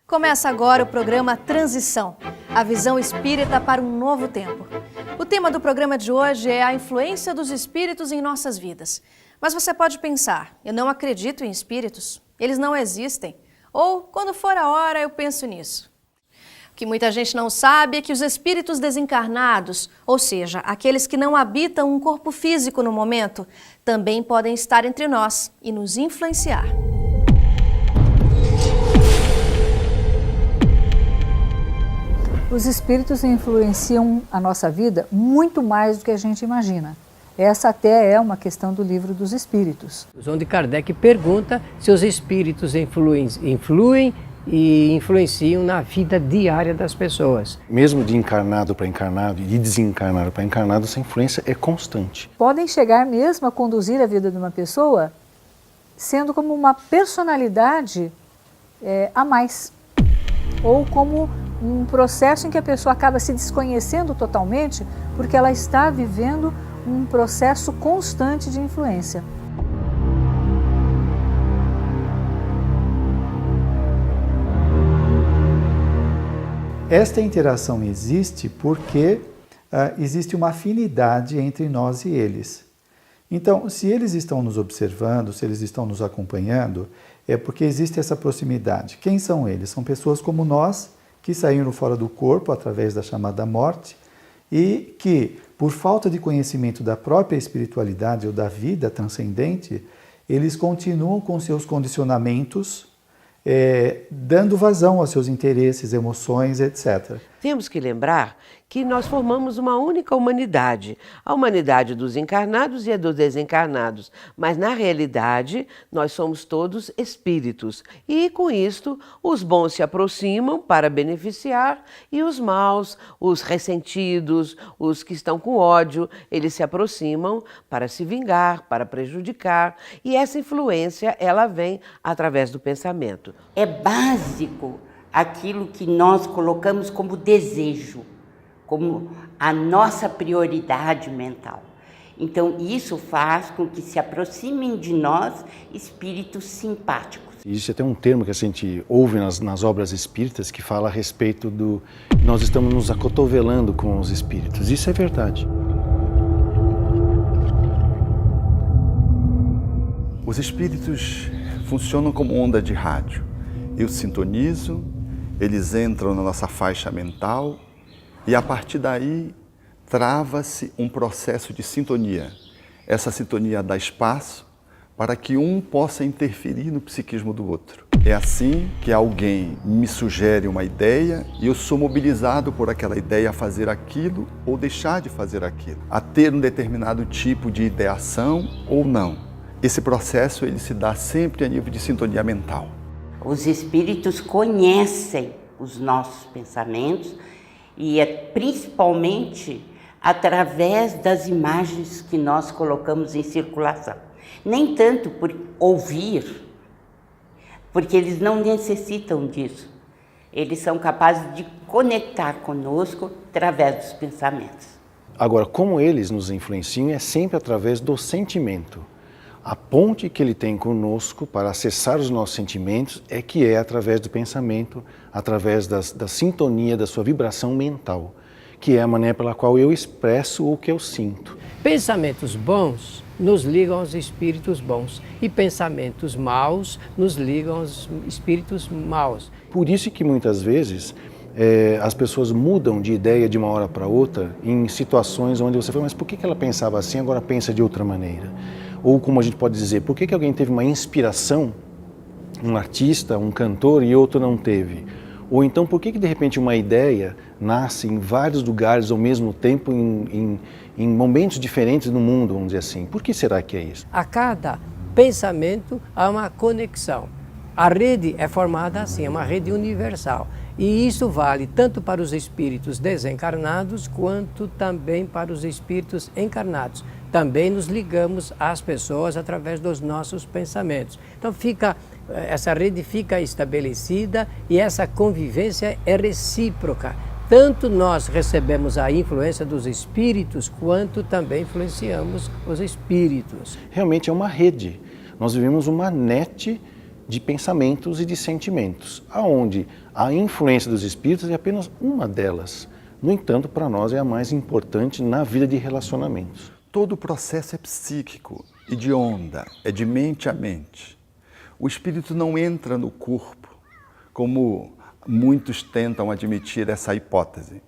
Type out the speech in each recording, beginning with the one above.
Começa agora o programa Transição, a visão espírita para um novo tempo. O tema do programa de hoje é a influência dos espíritos em nossas vidas. Mas você pode pensar, eu não acredito em espíritos, eles não existem. Ou, quando for a hora, eu penso nisso. O que muita gente não sabe é que os espíritos desencarnados, ou seja, aqueles que não habitam um corpo físico no momento, também podem estar entre nós e nos influenciar. Os espíritos influenciam a nossa vida muito mais do que a gente imagina. Essa até é uma questão do Livro dos Espíritos. Onde Kardec pergunta se os espíritos influem e influenciam na vida diária das pessoas. Mesmo de encarnado para encarnado e de desencarnado para encarnado, essa influência é constante. Podem chegar mesmo a conduzir a vida de uma pessoa sendo como uma personalidade a mais. Ou como um processo em que a pessoa acaba se desconhecendo totalmente porque ela está vivendo um processo constante de influência. Esta interação existe porque existe uma afinidade entre nós e eles. Então, se eles estão nos observando, se eles estão nos acompanhando, é porque existe essa proximidade. Quem são eles? São pessoas como nós, que saíram fora do corpo através da chamada morte e que, por falta de conhecimento da própria espiritualidade ou da vida transcendente, eles continuam com seus condicionamentos, dando vazão aos seus interesses, emoções, etc. Temos que lembrar que nós formamos uma única humanidade, a humanidade dos encarnados e a dos desencarnados, mas na realidade nós somos todos espíritos e com isto os bons se aproximam para beneficiar e os maus, os ressentidos, os que estão com ódio, eles se aproximam para se vingar, para prejudicar e essa influência ela vem através do pensamento. É básico aquilo que nós colocamos como desejo, como a nossa prioridade mental. Então, isso faz com que se aproximem de nós espíritos simpáticos. Existe até um termo que a gente ouve nas obras espíritas que fala a respeito do... Nós estamos nos acotovelando com os espíritos. Isso é verdade. Os espíritos funcionam como onda de rádio. Eu sintonizo, eles entram na nossa faixa mental e a partir daí trava-se um processo de sintonia. Essa sintonia dá espaço para que um possa interferir no psiquismo do outro. É assim que alguém me sugere uma ideia e eu sou mobilizado por aquela ideia a fazer aquilo ou deixar de fazer aquilo, a ter um determinado tipo de ideação ou não. Esse processo ele se dá sempre a nível de sintonia mental. Os espíritos conhecem os nossos pensamentos e é principalmente através das imagens que nós colocamos em circulação. Nem tanto por ouvir, porque eles não necessitam disso. Eles são capazes de conectar conosco através dos pensamentos. Agora, como eles nos influenciam é sempre através do sentimento. A ponte que ele tem conosco para acessar os nossos sentimentos é que é através do pensamento, através da sintonia, da sua vibração mental, que é a maneira pela qual eu expresso o que eu sinto. Pensamentos bons nos ligam aos espíritos bons e pensamentos maus nos ligam aos espíritos maus. Por isso que muitas vezes as pessoas mudam de ideia de uma hora para outra em situações onde você fala, mas por que ela pensava assim, agora pensa de outra maneira? Ou como a gente pode dizer, por que alguém teve uma inspiração, um artista, um cantor e outro não teve? Ou então por que de repente uma ideia nasce em vários lugares ao mesmo tempo, em momentos diferentes no mundo, vamos dizer assim? Por que será que é isso? A cada pensamento há uma conexão. A rede é formada assim, é uma rede universal. E isso vale tanto para os espíritos desencarnados quanto também para os espíritos encarnados. Também nos ligamos às pessoas através dos nossos pensamentos. Então essa rede fica estabelecida e essa convivência é recíproca. tanto nós recebemos a influência dos espíritos, quanto também influenciamos os espíritos. Realmente é uma rede. Nós vivemos uma net de pensamentos e de sentimentos, aonde a influência dos espíritos é apenas uma delas. No entanto, para nós é a mais importante na vida de relacionamentos. Todo o processo é psíquico e de onda, é de mente a mente. O espírito não entra no corpo, como muitos tentam admitir essa hipótese.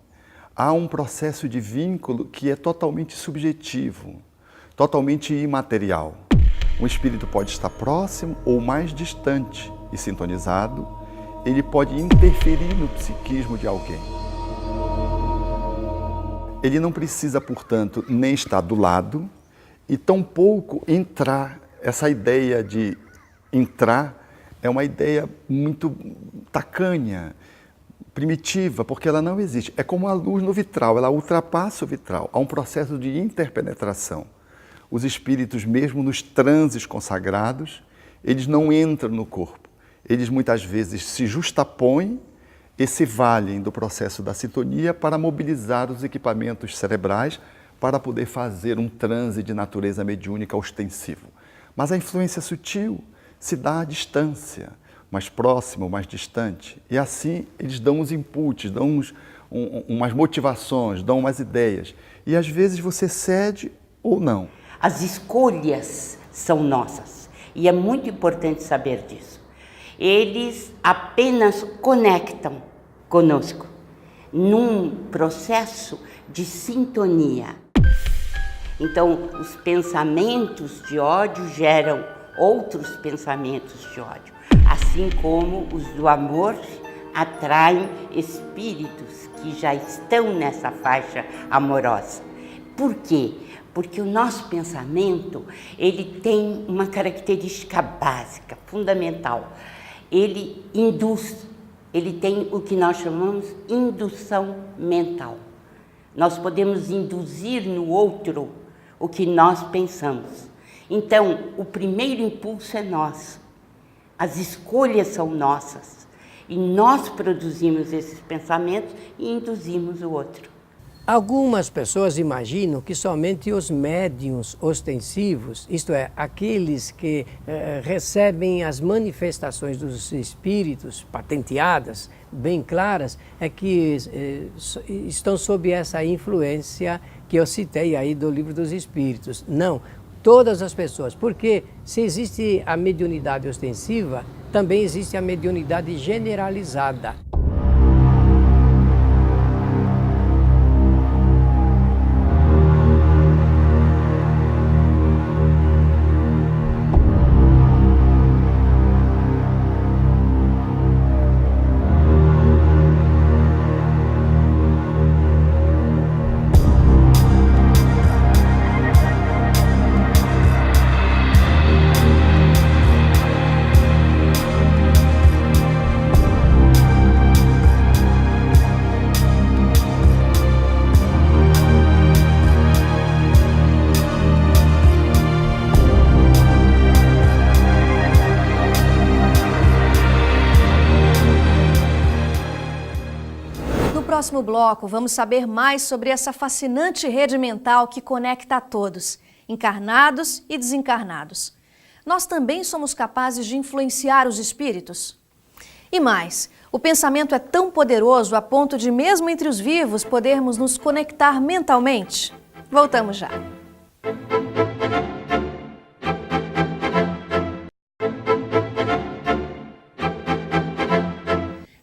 Há um processo de vínculo que é totalmente subjetivo, totalmente imaterial. Um espírito pode estar próximo ou mais distante e sintonizado, ele pode interferir no psiquismo de alguém. Ele não precisa, portanto, nem estar do lado e tampouco entrar. Essa ideia de entrar é uma ideia muito tacanha, primitiva, porque ela não existe. É como a luz no vitral, ela ultrapassa o vitral. Há um processo de interpenetração. Os espíritos, mesmo nos transes consagrados, eles não entram no corpo. Eles muitas vezes se justapõem e se valem do processo da sintonia para mobilizar os equipamentos cerebrais para poder fazer um transe de natureza mediúnica ostensivo. Mas a influência sutil se dá à distância, mais próxima ou mais distante. E assim eles dão uns inputs, dão umas motivações, dão umas ideias. E às vezes você cede ou não. As escolhas são nossas e é muito importante saber disso. Eles apenas conectam conosco num processo de sintonia. Então, os pensamentos de ódio geram outros pensamentos de ódio, assim como os do amor atraem espíritos que já estão nessa faixa amorosa. Por quê? Porque o nosso pensamento, ele tem uma característica básica, fundamental. Ele induz, ele tem o que nós chamamos de indução mental. Nós podemos induzir no outro o que nós pensamos. Então, o primeiro impulso é nosso. As escolhas são nossas. E nós produzimos esses pensamentos e induzimos o outro. Algumas pessoas imaginam que somente os médiuns ostensivos, isto é, aqueles que recebem as manifestações dos espíritos patenteadas, bem claras, é que estão sob essa influência que eu citei aí do Livro dos Espíritos. Não, todas as pessoas, porque se existe a mediunidade ostensiva, também existe a mediunidade generalizada. No próximo bloco, vamos saber mais sobre essa fascinante rede mental que conecta a todos, encarnados e desencarnados. Nós também somos capazes de influenciar os espíritos? E mais, o pensamento é tão poderoso a ponto de, mesmo entre os vivos, podermos nos conectar mentalmente? Voltamos já.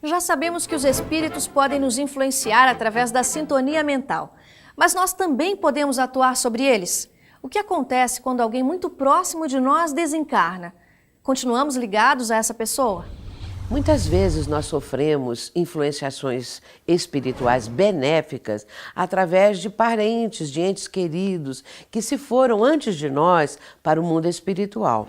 Já sabemos que os espíritos podem nos influenciar através da sintonia mental, mas nós também podemos atuar sobre eles. O que acontece quando alguém muito próximo de nós desencarna? Continuamos ligados a essa pessoa? Muitas vezes nós sofremos influenciações espirituais benéficas através de parentes, de entes queridos que se foram antes de nós para o mundo espiritual.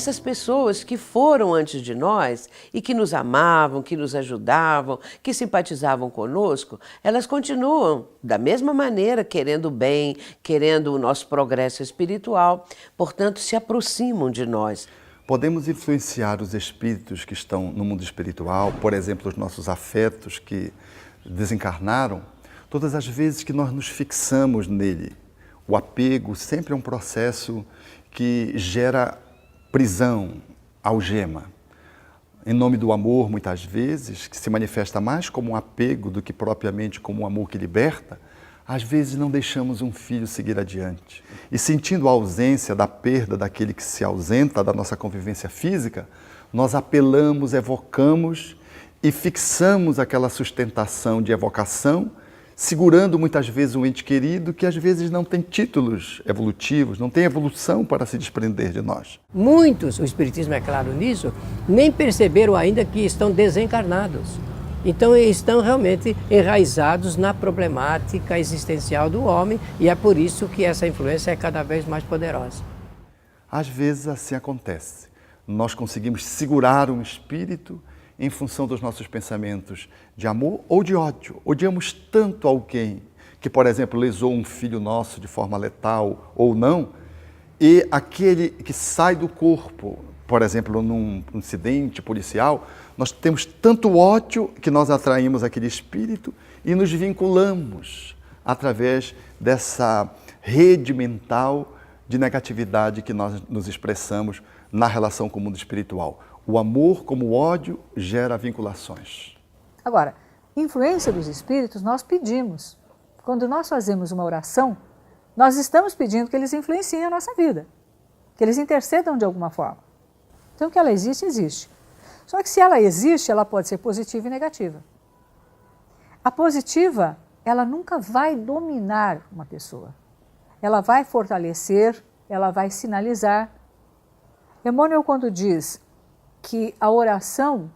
essas pessoas que foram antes de nós e que nos amavam, que nos ajudavam, que simpatizavam conosco, elas continuam da mesma maneira, querendo o bem, querendo o nosso progresso espiritual, portanto se aproximam de nós. Podemos influenciar os espíritos que estão no mundo espiritual, por exemplo, os nossos afetos que desencarnaram, todas as vezes que nós nos fixamos nele. O apego sempre é um processo que gera prisão, algema. Em nome do amor, muitas vezes, que se manifesta mais como um apego do que propriamente como um amor que liberta, às vezes não deixamos um filho seguir adiante. E sentindo a ausência da perda daquele que se ausenta da nossa convivência física, nós apelamos, evocamos e fixamos aquela sustentação de evocação, segurando muitas vezes um ente querido que às vezes não tem títulos evolutivos, não tem evolução para se desprender de nós. Muitos, o Espiritismo é claro nisso, nem perceberam ainda que estão desencarnados. Então estão realmente enraizados na problemática existencial do homem e é por isso que essa influência é cada vez mais poderosa. Às vezes assim acontece. Nós conseguimos segurar um espírito em função dos nossos pensamentos de amor ou de ódio. Odiamos tanto alguém que, por exemplo, lesou um filho nosso de forma letal ou não, e aquele que sai do corpo, por exemplo, num incidente policial, nós temos tanto ódio que nós atraímos aquele espírito e nos vinculamos através dessa rede mental de negatividade que nós nos expressamos na relação com o mundo espiritual. O amor, como o ódio, gera vinculações. Agora, influência dos espíritos nós pedimos. Quando nós fazemos uma oração, nós estamos pedindo que eles influenciem a nossa vida, que eles intercedam de alguma forma. Então, que ela existe, existe. Só que se ela existe, ela pode ser positiva e negativa. A positiva, ela nunca vai dominar uma pessoa. Ela vai fortalecer, ela vai sinalizar. Emmanuel, quando diz que a oração,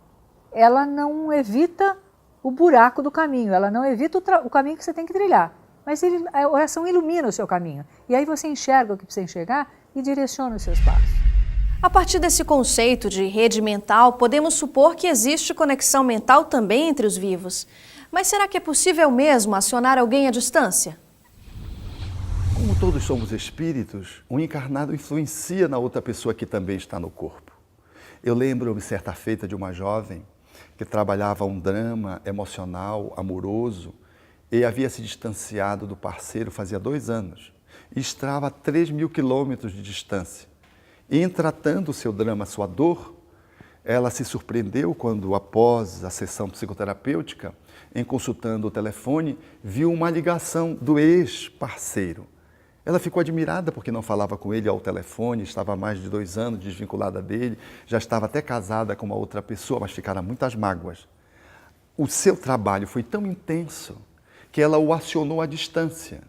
ela não evita o buraco do caminho, ela não evita o caminho que você tem que trilhar, mas a oração ilumina o seu caminho. E aí você enxerga o que precisa enxergar e direciona os seus passos. A partir desse conceito de rede mental, podemos supor que existe conexão mental também entre os vivos. Mas será que é possível mesmo acionar alguém à distância? Como todos somos espíritos, um encarnado influencia na outra pessoa que também está no corpo. Eu lembro-me, certa feita, de uma jovem que trabalhava um drama emocional, amoroso, e havia se distanciado do parceiro fazia 2 anos, e estava a 3.000 quilômetros de distância. E em tratando o seu drama, sua dor, ela se surpreendeu quando, após a sessão psicoterapêutica, em consultando o telefone, viu uma ligação do ex-parceiro. Ela ficou admirada porque não falava com ele ao telefone, estava há mais de 2 anos desvinculada dele, já estava até casada com uma outra pessoa, mas ficaram muitas mágoas. O seu trabalho foi tão intenso que ela o acionou à distância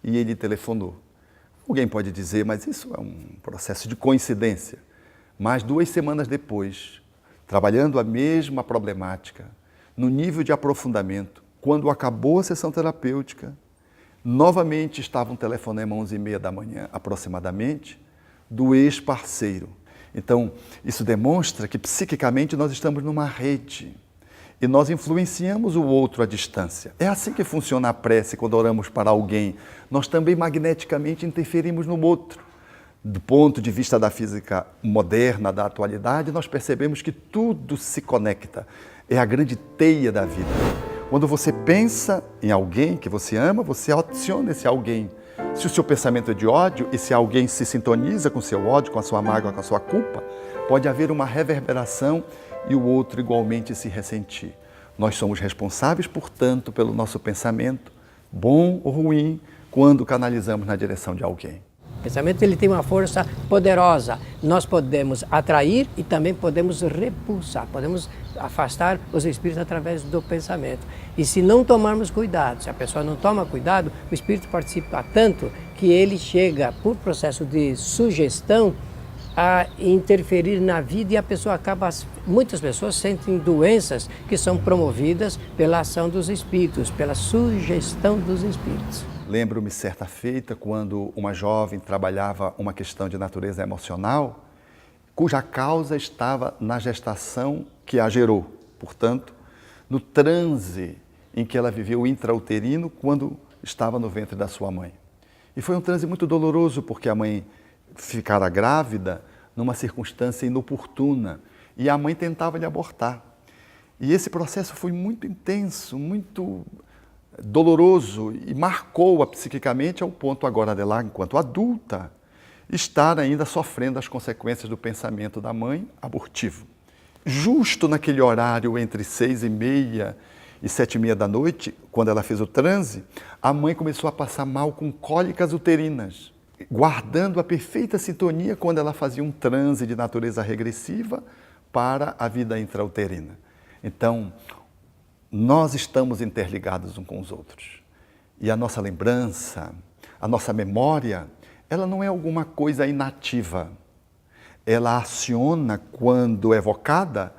e ele telefonou. Alguém pode dizer, mas isso é um processo de coincidência. Mas 2 semanas depois, trabalhando a mesma problemática, no nível de aprofundamento, quando acabou a sessão terapêutica, novamente estava um telefonema às 11h30 da manhã, aproximadamente, do ex-parceiro. Então, isso demonstra que psiquicamente nós estamos numa rede e nós influenciamos o outro à distância. É assim que funciona a prece quando oramos para alguém. Nós também magneticamente interferimos no outro. Do ponto de vista da física moderna, da atualidade, nós percebemos que tudo se conecta. É a grande teia da vida. Quando você pensa em alguém que você ama, você aciona esse alguém. Se o seu pensamento é de ódio e se alguém se sintoniza com o seu ódio, com a sua mágoa, com a sua culpa, pode haver uma reverberação e o outro igualmente se ressentir. Nós somos responsáveis, portanto, pelo nosso pensamento, bom ou ruim, quando canalizamos na direção de alguém. O pensamento ele tem uma força poderosa. Nós podemos atrair e também podemos repulsar, podemos afastar os espíritos através do pensamento. E se não tomarmos cuidado, se a pessoa não toma cuidado, o espírito participa tanto que ele chega, por processo de sugestão, a interferir na vida e a pessoa acaba, muitas pessoas sentem doenças que são promovidas pela ação dos espíritos, pela sugestão dos espíritos. Lembro-me certa feita quando uma jovem trabalhava uma questão de natureza emocional, cuja causa estava na gestação que a gerou, portanto, no transe em que ela viveu intrauterino quando estava no ventre da sua mãe. E foi um transe muito doloroso, porque a mãe ficara grávida numa circunstância inoportuna e a mãe tentava lhe abortar. E esse processo foi muito intenso, muito doloroso e marcou-a psiquicamente ao ponto agora dela, enquanto adulta, estar ainda sofrendo as consequências do pensamento da mãe abortivo. Justo naquele horário entre 6h30 e 7h30 da noite, quando ela fez o transe, a mãe começou a passar mal com cólicas uterinas, guardando a perfeita sintonia quando ela fazia um transe de natureza regressiva para a vida intrauterina. Então, nós estamos interligados uns com os outros. E a nossa lembrança, a nossa memória, ela não é alguma coisa inativa. Ela aciona, quando evocada,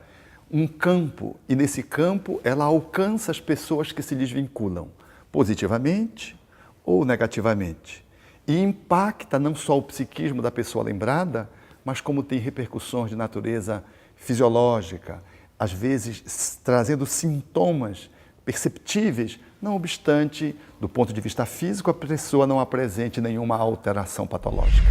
um campo, e nesse campo ela alcança as pessoas que se desvinculam, positivamente ou negativamente. E impacta não só o psiquismo da pessoa lembrada, mas como tem repercussões de natureza fisiológica, às vezes trazendo sintomas perceptíveis, não obstante, do ponto de vista físico, a pessoa não apresente nenhuma alteração patológica.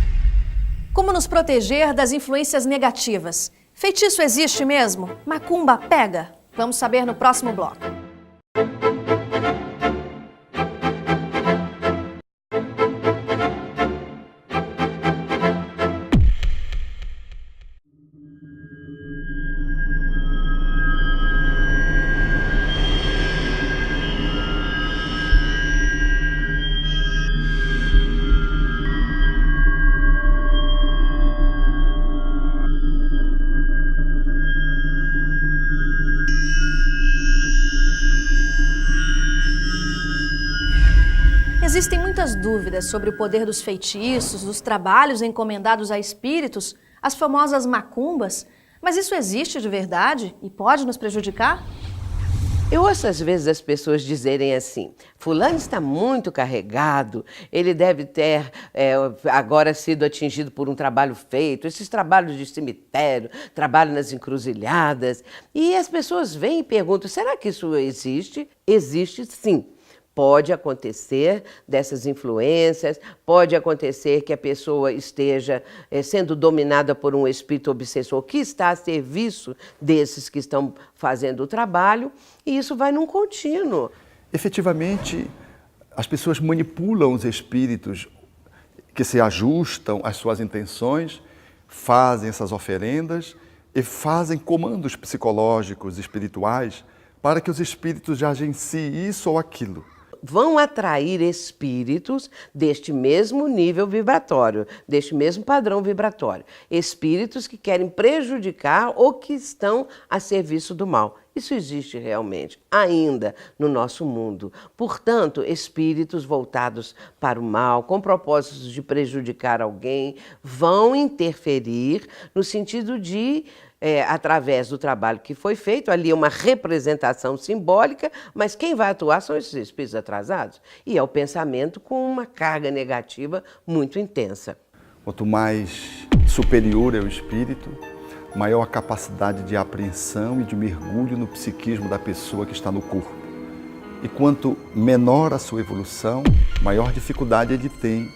Como nos proteger das influências negativas? Feitiço existe mesmo? Macumba pega? Vamos saber no próximo bloco. Existem muitas dúvidas sobre o poder dos feitiços, dos trabalhos encomendados a espíritos, as famosas macumbas, mas isso existe de verdade e pode nos prejudicar? Eu ouço às vezes as pessoas dizerem assim: fulano está muito carregado, ele deve ter agora sido atingido por um trabalho feito, esses trabalhos de cemitério, trabalho nas encruzilhadas. E as pessoas vêm e perguntam: será que isso existe? Existe sim. Pode acontecer dessas influências, pode acontecer que a pessoa esteja sendo dominada por um espírito obsessor que está a serviço desses que estão fazendo o trabalho, e isso vai num contínuo. Efetivamente, as pessoas manipulam os espíritos que se ajustam às suas intenções, fazem essas oferendas e fazem comandos psicológicos, espirituais, para que os espíritos agenciem isso ou aquilo. Vão atrair espíritos deste mesmo nível vibratório, deste mesmo padrão vibratório. Espíritos que querem prejudicar ou que estão a serviço do mal. Isso existe realmente, ainda no nosso mundo. Portanto, espíritos voltados para o mal, com propósitos de prejudicar alguém, vão interferir no sentido de através do trabalho que foi feito, ali é uma representação simbólica, mas quem vai atuar são esses espíritos atrasados. E é o pensamento com uma carga negativa muito intensa. Quanto mais superior é o espírito, maior a capacidade de apreensão e de mergulho no psiquismo da pessoa que está no corpo. E quanto menor a sua evolução, maior dificuldade ele tem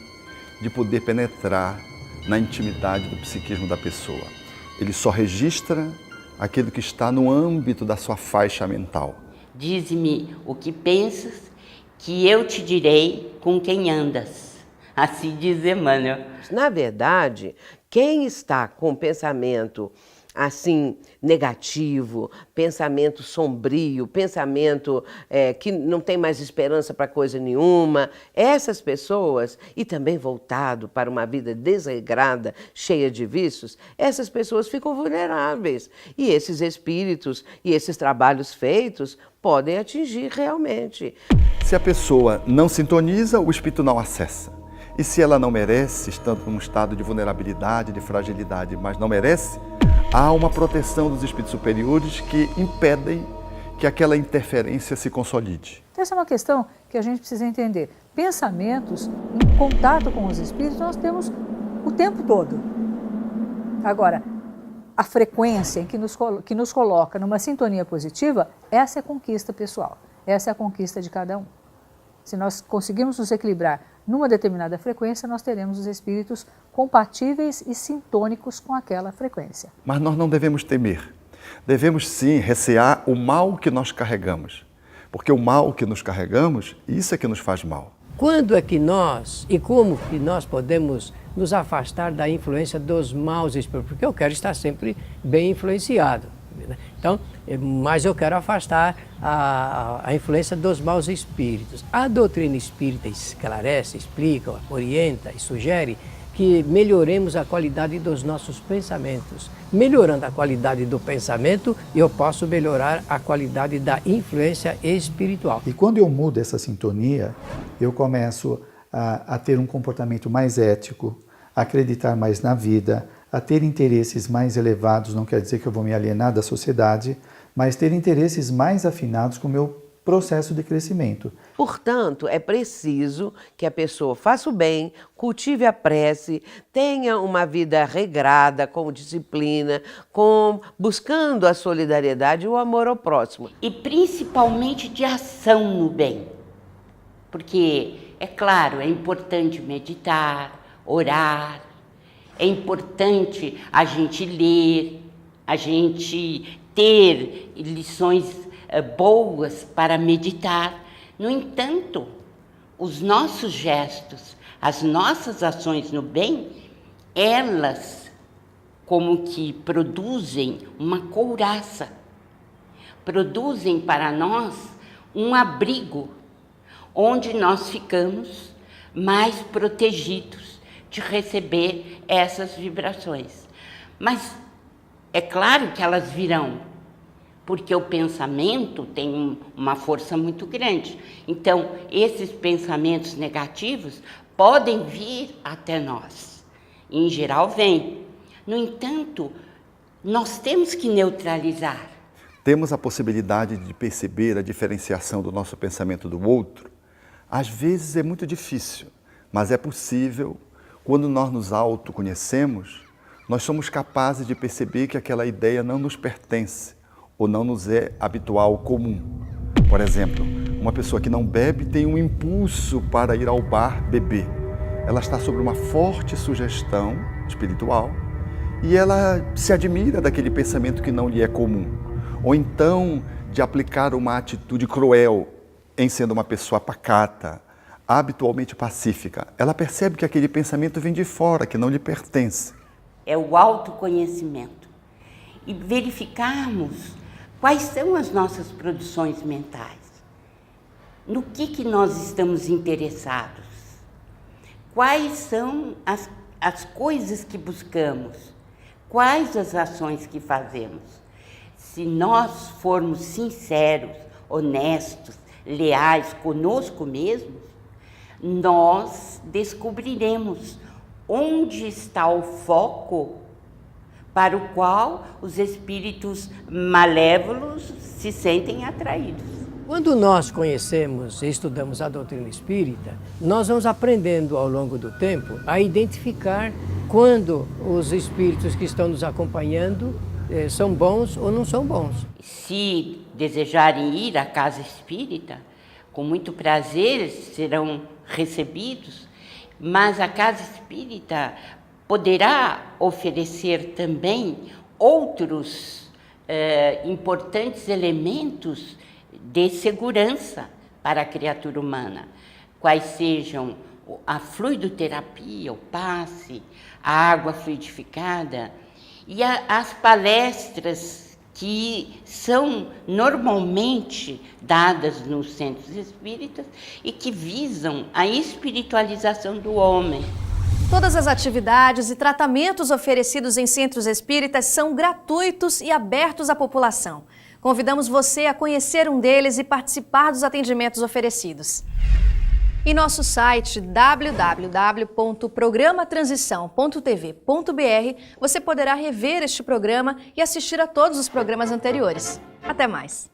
de poder penetrar na intimidade do psiquismo da pessoa. Ele só registra aquilo que está no âmbito da sua faixa mental. Dize-me o que pensas, que eu te direi com quem andas. Assim diz Emmanuel. Na verdade, quem está com pensamento assim negativo, pensamento sombrio, pensamento que não tem mais esperança para coisa nenhuma, essas pessoas, e também voltado para uma vida desregrada, cheia de vícios, essas pessoas ficam vulneráveis. E esses espíritos e esses trabalhos feitos podem atingir realmente. Se a pessoa não sintoniza, o espírito não acessa. E se ela não merece, estando num estado de vulnerabilidade, de fragilidade, mas não merece, há uma proteção dos espíritos superiores que impedem que aquela interferência se consolide. Então, essa é uma questão que a gente precisa entender. Pensamentos, em contato com os espíritos, nós temos o tempo todo. Agora, a frequência que nos coloca numa sintonia positiva, essa é a conquista pessoal, essa é a conquista de cada um. Se nós conseguirmos nos equilibrar numa determinada frequência, nós teremos os espíritos compatíveis e sintônicos com aquela frequência. Mas nós não devemos temer. Devemos sim recear o mal que nós carregamos. Porque o mal que nos carregamos, isso é que nos faz mal. Quando é que nós e como que nós podemos nos afastar da influência dos maus espíritos? Porque eu quero estar sempre bem influenciado. Então, mas eu quero afastar a influência dos maus espíritos. A doutrina espírita esclarece, explica, orienta e sugere que melhoremos a qualidade dos nossos pensamentos. Melhorando a qualidade do pensamento, eu posso melhorar a qualidade da influência espiritual. E quando eu mudo essa sintonia, eu começo a ter um comportamento mais ético, a acreditar mais na vida, a ter interesses mais elevados, não quer dizer que eu vou me alienar da sociedade, mas ter interesses mais afinados com o meu processo de crescimento. Portanto, é preciso que a pessoa faça o bem, cultive a prece, tenha uma vida regrada, com disciplina, buscando a solidariedade e o amor ao próximo. E principalmente de ação no bem. Porque, é claro, é importante meditar, orar, é importante a gente ler, a gente ter lições boas para meditar. No entanto, os nossos gestos, as nossas ações no bem, elas como que produzem uma couraça, produzem para nós um abrigo, onde nós ficamos mais protegidos de receber essas vibrações. Mas é claro que elas virão, porque o pensamento tem uma força muito grande. Então, esses pensamentos negativos podem vir até nós. Em geral, vêm. No entanto, nós temos que neutralizar. Temos a possibilidade de perceber a diferenciação do nosso pensamento do outro. Às vezes é muito difícil, mas é possível. Quando nós nos autoconhecemos, nós somos capazes de perceber que aquela ideia não nos pertence ou não nos é habitual, comum. Por exemplo, uma pessoa que não bebe tem um impulso para ir ao bar beber. Ela está sob uma forte sugestão espiritual e ela se admira daquele pensamento que não lhe é comum. Ou então de aplicar uma atitude cruel em sendo uma pessoa pacata, habitualmente pacífica. Ela percebe que aquele pensamento vem de fora, que não lhe pertence. É o autoconhecimento. E verificarmos quais são as nossas produções mentais. No que nós estamos interessados. Quais são as coisas que buscamos. Quais as ações que fazemos. Se nós formos sinceros, honestos, leais conosco mesmos, nós descobriremos onde está o foco para o qual os espíritos malévolos se sentem atraídos. Quando nós conhecemos e estudamos a doutrina espírita, nós vamos aprendendo ao longo do tempo a identificar quando os espíritos que estão nos acompanhando são bons ou não são bons. Se desejarem ir à casa espírita, com muito prazer serão recebidos, mas a casa espírita poderá oferecer também outros importantes elementos de segurança para a criatura humana, quais sejam a fluidoterapia, o passe, a água fluidificada e as palestras que são normalmente dadas nos centros espíritas e que visam a espiritualização do homem. Todas as atividades e tratamentos oferecidos em centros espíritas são gratuitos e abertos à população. Convidamos você a conhecer um deles e participar dos atendimentos oferecidos. Em nosso site www.programatransição.tv.br você poderá rever este programa e assistir a todos os programas anteriores. Até mais!